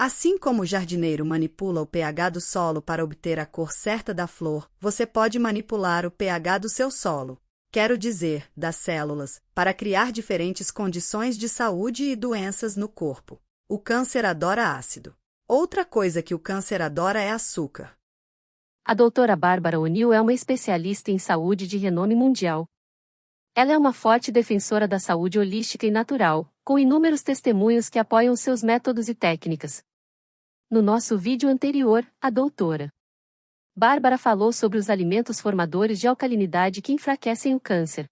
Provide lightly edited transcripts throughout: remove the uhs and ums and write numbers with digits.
Assim como o jardineiro manipula o pH do solo para obter a cor certa da flor, você pode manipular o pH do seu solo, quero dizer, das células, para criar diferentes condições de saúde e doenças no corpo. O câncer adora ácido. Outra coisa que o câncer adora é açúcar. A doutora Bárbara O'Neill é uma especialista em saúde de renome mundial. Ela é uma forte defensora da saúde holística e natural, com inúmeros testemunhos que apoiam seus métodos e técnicas. No nosso vídeo anterior, a doutora Bárbara falou sobre os alimentos formadores de alcalinidade que enfraquecem o câncer.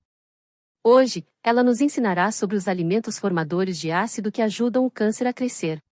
Hoje, ela nos ensinará sobre os alimentos formadores de ácido que ajudam o câncer a crescer.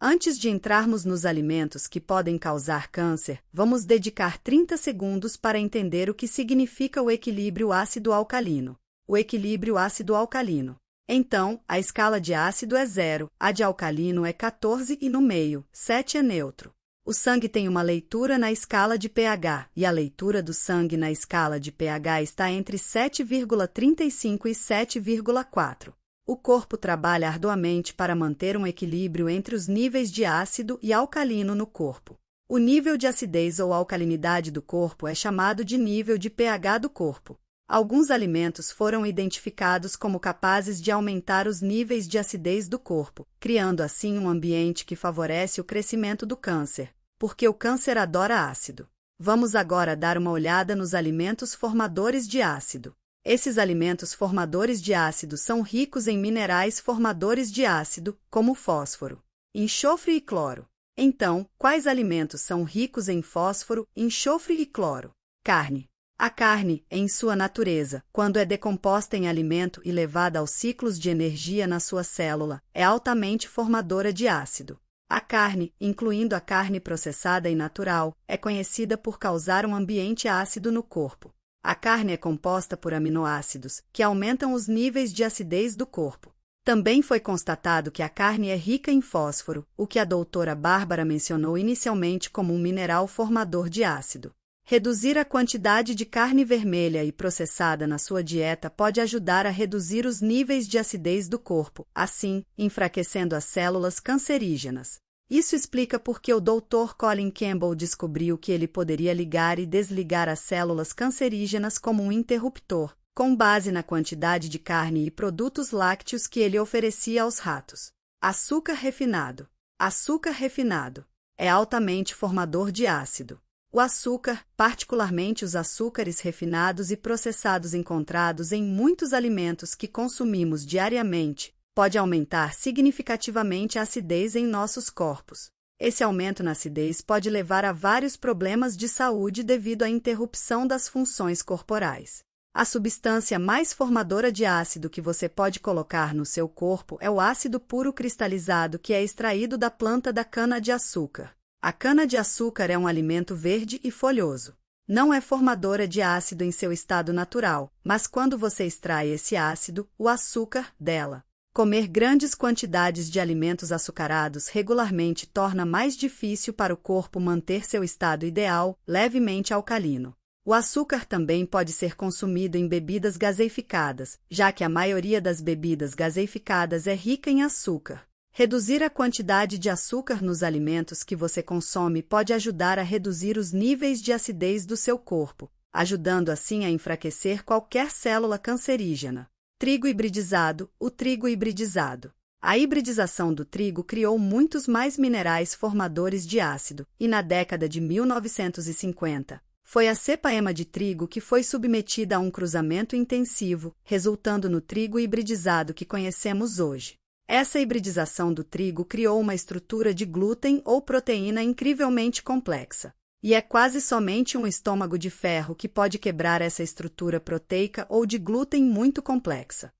Antes de entrarmos nos alimentos que podem causar câncer, vamos dedicar 30 segundos para entender o que significa o equilíbrio ácido-alcalino. O equilíbrio ácido-alcalino. Então, a escala de ácido é 0, a de alcalino é 14 e no meio, 7 é neutro. O sangue tem uma leitura na escala de pH, e a leitura do sangue na escala de pH está entre 7,35 e 7,4. O corpo trabalha arduamente para manter um equilíbrio entre os níveis de ácido e alcalino no corpo. O nível de acidez ou alcalinidade do corpo é chamado de nível de pH do corpo. Alguns alimentos foram identificados como capazes de aumentar os níveis de acidez do corpo, criando assim um ambiente que favorece o crescimento do câncer, porque o câncer adora ácido. Vamos agora dar uma olhada nos alimentos formadores de ácido. Esses alimentos formadores de ácido são ricos em minerais formadores de ácido, como fósforo, enxofre e cloro. Então, quais alimentos são ricos em fósforo, enxofre e cloro? Carne. A carne, em sua natureza, quando é decomposta em alimento e levada aos ciclos de energia na sua célula, é altamente formadora de ácido. A carne, incluindo a carne processada e natural, é conhecida por causar um ambiente ácido no corpo. A carne é composta por aminoácidos, que aumentam os níveis de acidez do corpo. Também foi constatado que a carne é rica em fósforo, o que a doutora Bárbara mencionou inicialmente como um mineral formador de ácido. Reduzir a quantidade de carne vermelha e processada na sua dieta pode ajudar a reduzir os níveis de acidez do corpo, assim, enfraquecendo as células cancerígenas. Isso explica por que o Dr. Colin Campbell descobriu que ele poderia ligar e desligar as células cancerígenas como um interruptor, com base na quantidade de carne e produtos lácteos que ele oferecia aos ratos. Açúcar refinado. Açúcar refinado é altamente formador de ácido. O açúcar, particularmente os açúcares refinados e processados encontrados em muitos alimentos que consumimos diariamente, pode aumentar significativamente a acidez em nossos corpos. Esse aumento na acidez pode levar a vários problemas de saúde devido à interrupção das funções corporais. A substância mais formadora de ácido que você pode colocar no seu corpo é o ácido puro cristalizado que é extraído da planta da cana-de-açúcar. A cana-de-açúcar é um alimento verde e folhoso. Não é formadora de ácido em seu estado natural, mas quando você extrai esse ácido, o açúcar dela. Comer grandes quantidades de alimentos açucarados regularmente torna mais difícil para o corpo manter seu estado ideal, levemente alcalino. O açúcar também pode ser consumido em bebidas gaseificadas, já que a maioria das bebidas gaseificadas é rica em açúcar. Reduzir a quantidade de açúcar nos alimentos que você consome pode ajudar a reduzir os níveis de acidez do seu corpo, ajudando assim a enfraquecer qualquer célula cancerígena. Trigo hibridizado. O trigo hibridizado. A hibridização do trigo criou muitos mais minerais formadores de ácido, e na década de 1950, foi a cepa-ema de trigo que foi submetida a um cruzamento intensivo, resultando no trigo hibridizado que conhecemos hoje. Essa hibridização do trigo criou uma estrutura de glúten ou proteína incrivelmente complexa. E é quase somente um estômago de ferro que pode quebrar essa estrutura proteica ou de glúten muito complexa.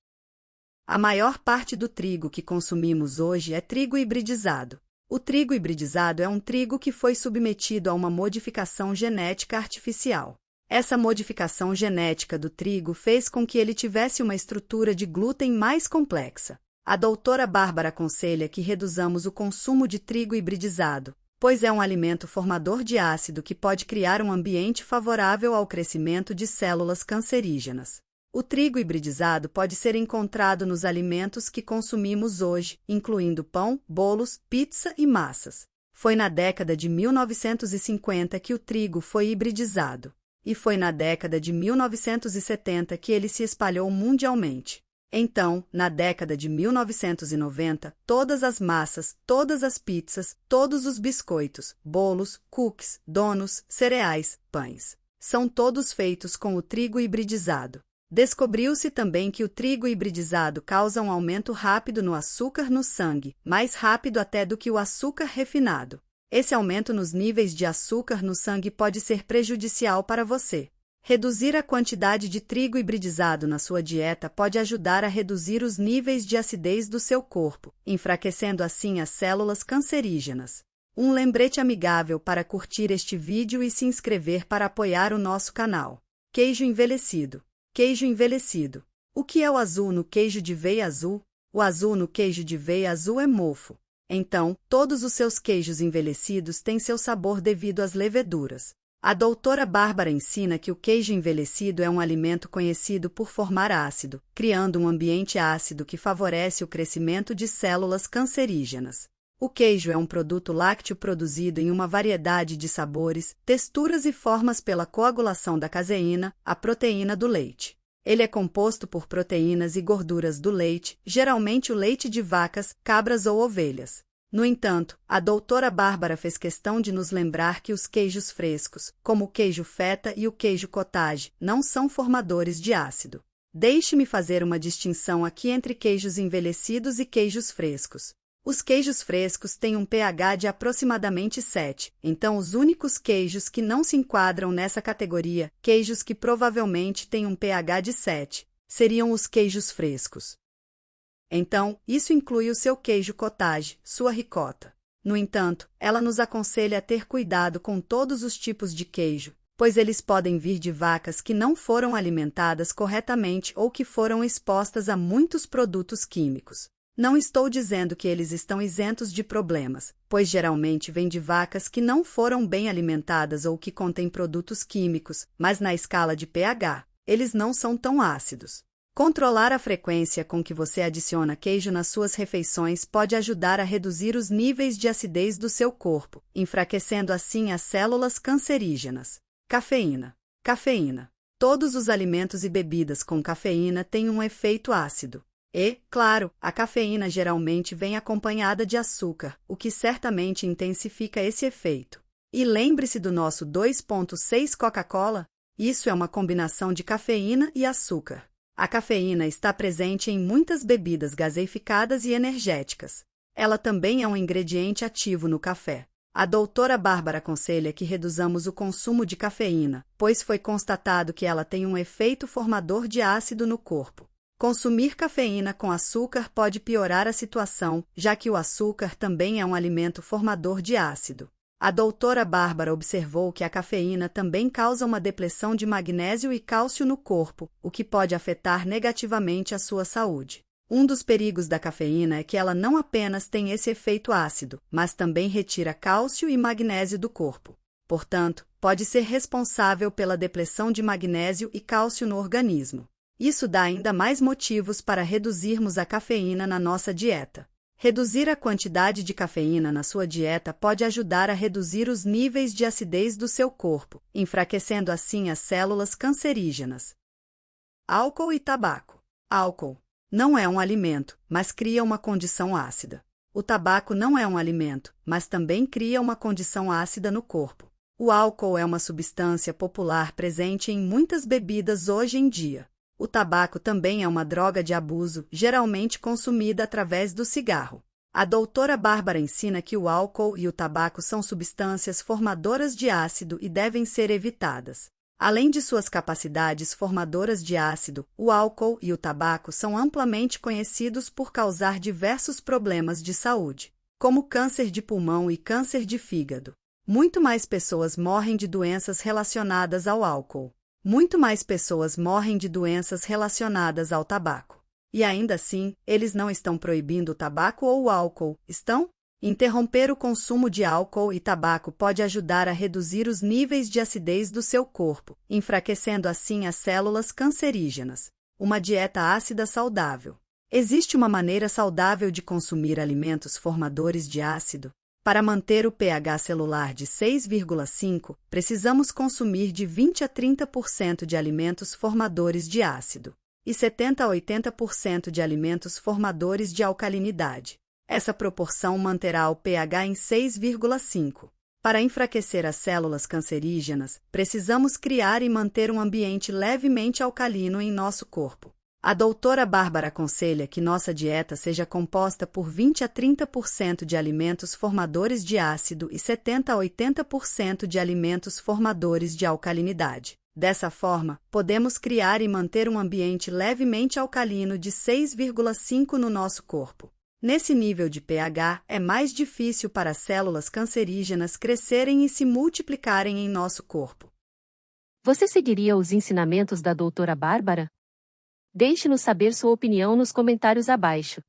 A maior parte do trigo que consumimos hoje é trigo hibridizado. O trigo hibridizado é um trigo que foi submetido a uma modificação genética artificial. Essa modificação genética do trigo fez com que ele tivesse uma estrutura de glúten mais complexa. A doutora Bárbara aconselha que reduzamos o consumo de trigo hibridizado, pois é um alimento formador de ácido que pode criar um ambiente favorável ao crescimento de células cancerígenas. O trigo hibridizado pode ser encontrado nos alimentos que consumimos hoje, incluindo pão, bolos, pizza e massas. Foi na década de 1950 que o trigo foi hibridizado. E foi na década de 1970 que ele se espalhou mundialmente. Então, na década de 1990, todas as massas, todas as pizzas, todos os biscoitos, bolos, cookies, donuts, cereais, pães, são todos feitos com o trigo hibridizado. Descobriu-se também que o trigo hibridizado causa um aumento rápido no açúcar no sangue, mais rápido até do que o açúcar refinado. Esse aumento nos níveis de açúcar no sangue pode ser prejudicial para você. Reduzir a quantidade de trigo hibridizado na sua dieta pode ajudar a reduzir os níveis de acidez do seu corpo, enfraquecendo assim as células cancerígenas. Um lembrete amigável para curtir este vídeo e se inscrever para apoiar o nosso canal. Queijo envelhecido. Queijo envelhecido. O que é o azul no queijo de veia azul? O azul no queijo de veia azul é mofo. Então, todos os seus queijos envelhecidos têm seu sabor devido às leveduras. A doutora Bárbara ensina que o queijo envelhecido é um alimento conhecido por formar ácido, criando um ambiente ácido que favorece o crescimento de células cancerígenas. O queijo é um produto lácteo produzido em uma variedade de sabores, texturas e formas pela coagulação da caseína, a proteína do leite. Ele é composto por proteínas e gorduras do leite, geralmente o leite de vacas, cabras ou ovelhas. No entanto, a doutora Bárbara fez questão de nos lembrar que os queijos frescos, como o queijo feta e o queijo cottage, não são formadores de ácido. Deixe-me fazer uma distinção aqui entre queijos envelhecidos e queijos frescos. Os queijos frescos têm um pH de aproximadamente 7, então os únicos queijos que não se enquadram nessa categoria, queijos que provavelmente têm um pH de 7, seriam os queijos frescos. Então, isso inclui o seu queijo cottage, sua ricota. No entanto, ela nos aconselha a ter cuidado com todos os tipos de queijo, pois eles podem vir de vacas que não foram alimentadas corretamente ou que foram expostas a muitos produtos químicos. Não estou dizendo que eles estão isentos de problemas, pois geralmente vêm de vacas que não foram bem alimentadas ou que contêm produtos químicos, mas na escala de pH, eles não são tão ácidos. Controlar a frequência com que você adiciona queijo nas suas refeições pode ajudar a reduzir os níveis de acidez do seu corpo, enfraquecendo assim as células cancerígenas. Cafeína. Cafeína. Todos os alimentos e bebidas com cafeína têm um efeito ácido. E, claro, a cafeína geralmente vem acompanhada de açúcar, o que certamente intensifica esse efeito. E lembre-se do nosso 2.6 Coca-Cola? Isso é uma combinação de cafeína e açúcar. A cafeína está presente em muitas bebidas gaseificadas e energéticas. Ela também é um ingrediente ativo no café. A doutora Bárbara aconselha que reduzamos o consumo de cafeína, pois foi constatado que ela tem um efeito formador de ácido no corpo. Consumir cafeína com açúcar pode piorar a situação, já que o açúcar também é um alimento formador de ácido. A doutora Bárbara observou que a cafeína também causa uma depressão de magnésio e cálcio no corpo, o que pode afetar negativamente a sua saúde. Um dos perigos da cafeína é que ela não apenas tem esse efeito ácido, mas também retira cálcio e magnésio do corpo. Portanto, pode ser responsável pela depressão de magnésio e cálcio no organismo. Isso dá ainda mais motivos para reduzirmos a cafeína na nossa dieta. Reduzir a quantidade de cafeína na sua dieta pode ajudar a reduzir os níveis de acidez do seu corpo, enfraquecendo assim as células cancerígenas. Álcool e tabaco. Álcool não é um alimento, mas cria uma condição ácida. O tabaco não é um alimento, mas também cria uma condição ácida no corpo. O álcool é uma substância popular presente em muitas bebidas hoje em dia. O tabaco também é uma droga de abuso, geralmente consumida através do cigarro. A doutora Bárbara ensina que o álcool e o tabaco são substâncias formadoras de ácido e devem ser evitadas. Além de suas capacidades formadoras de ácido, o álcool e o tabaco são amplamente conhecidos por causar diversos problemas de saúde, como câncer de pulmão e câncer de fígado. Muito mais pessoas morrem de doenças relacionadas ao álcool. Muito mais pessoas morrem de doenças relacionadas ao tabaco. E ainda assim, eles não estão proibindo o tabaco ou o álcool, estão? Interromper o consumo de álcool e tabaco pode ajudar a reduzir os níveis de acidez do seu corpo, enfraquecendo assim as células cancerígenas. uma dieta ácida saudável. Existe uma maneira saudável de consumir alimentos formadores de ácido? Para manter o pH celular de 6,5, precisamos consumir de 20 a 30% de alimentos formadores de ácido e 70 a 80% de alimentos formadores de alcalinidade. Essa proporção manterá o pH em 6,5. Para enfraquecer as células cancerígenas, precisamos criar e manter um ambiente levemente alcalino em nosso corpo. A doutora Bárbara aconselha que nossa dieta seja composta por 20 a 30% de alimentos formadores de ácido e 70 a 80% de alimentos formadores de alcalinidade. Dessa forma, podemos criar e manter um ambiente levemente alcalino de 6,5 no nosso corpo. Nesse nível de pH, é mais difícil para as células cancerígenas crescerem e se multiplicarem em nosso corpo. Você seguiria os ensinamentos da doutora Bárbara? Deixe-nos saber sua opinião nos comentários abaixo.